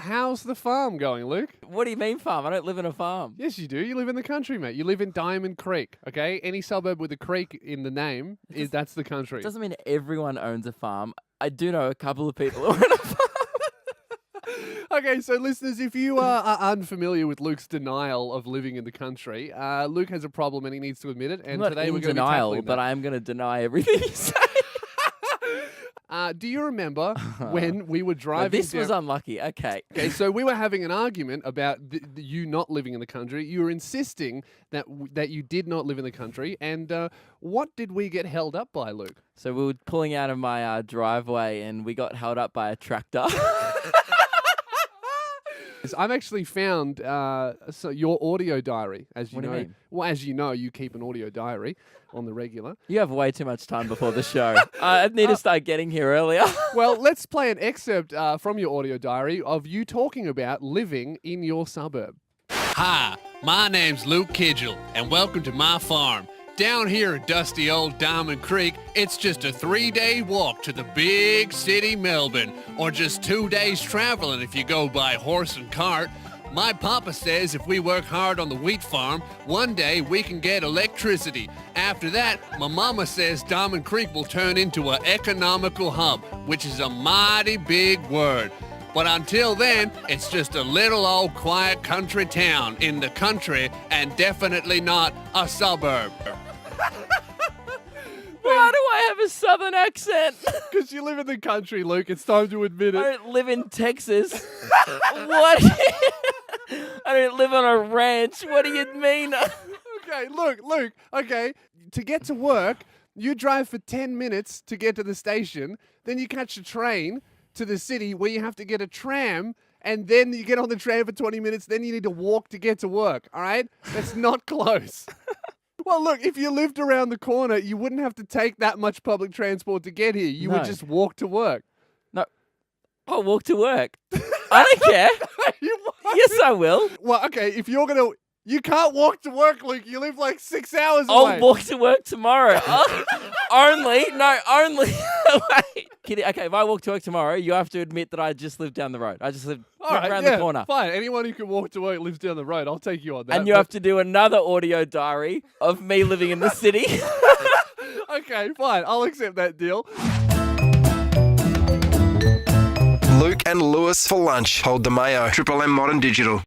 How's the farm going, Luke? What do you mean farm? I don't live in a farm. Yes, you do. You live in the country, mate. You live in Diamond Creek, okay? Any suburb with a creek in the name, that's the country. It doesn't mean everyone owns a farm. I do know a couple of people who own a farm. Okay, so listeners, if you are unfamiliar with Luke's denial of living in the country, Luke has a problem and he needs to admit it. And I'm not today in we're going to be denial, tackling but that. I am going to deny everything you say. Do you remember when we were Now, driving this down... was unlucky. Okay. Okay, so we were having an argument about you not living in the country. You were insisting that you did not live in the country. And what did we get held up by, Luke? So we were pulling out of my driveway and we got held up by a tractor. I've actually found your audio diary, as you What do know. you mean? Well, as you know, you keep an audio diary on the regular. You have way too much time before the show. I need to start getting here earlier. Well, let's play an excerpt from your audio diary of you talking about living in your suburb. Hi, my name's Luke Kidgel, and welcome to my farm. Down here at dusty old Diamond Creek, it's just a 3-day walk to the big city Melbourne, or just 2 days traveling if you go by horse and cart. My papa says if we work hard on the wheat farm, one day we can get electricity. After that, my mama says Diamond Creek will turn into an economical hub, which is a mighty big word. But until then, it's just a little old quiet country town in the country and definitely not a suburb. Why do I have a southern accent? Because you live in the country, Luke. It's time to admit I it. don't live in Texas. What? I don't live on a ranch. What do you mean? Okay, Luke. Okay, to get to work, you drive for 10 minutes to get to the station. Then you catch a train to the city where you have to get a tram. And then you get on the tram for 20 minutes. Then you need to walk to get to work. All right? That's not close. Well, look, if you lived around the corner, you wouldn't have to take that much public transport to get here. You would No. just walk to work. No. I'll walk to work. I don't care. Yes, I will. Well, okay, if you're going to... You can't walk to work, Luke. You live like 6 hours away. I'll walk to work tomorrow. Only. Wait. Kidding. Okay, if I walk to work tomorrow, you have to admit that I just live down the road. I just live All right, around yeah, the corner. Fine. Anyone who can walk to work lives down the road. I'll take you on that. And you have to do another audio diary of me living in the city. Okay, fine. I'll accept that deal. Luke and Lewis for lunch. Hold the mayo. Triple M Modern Digital.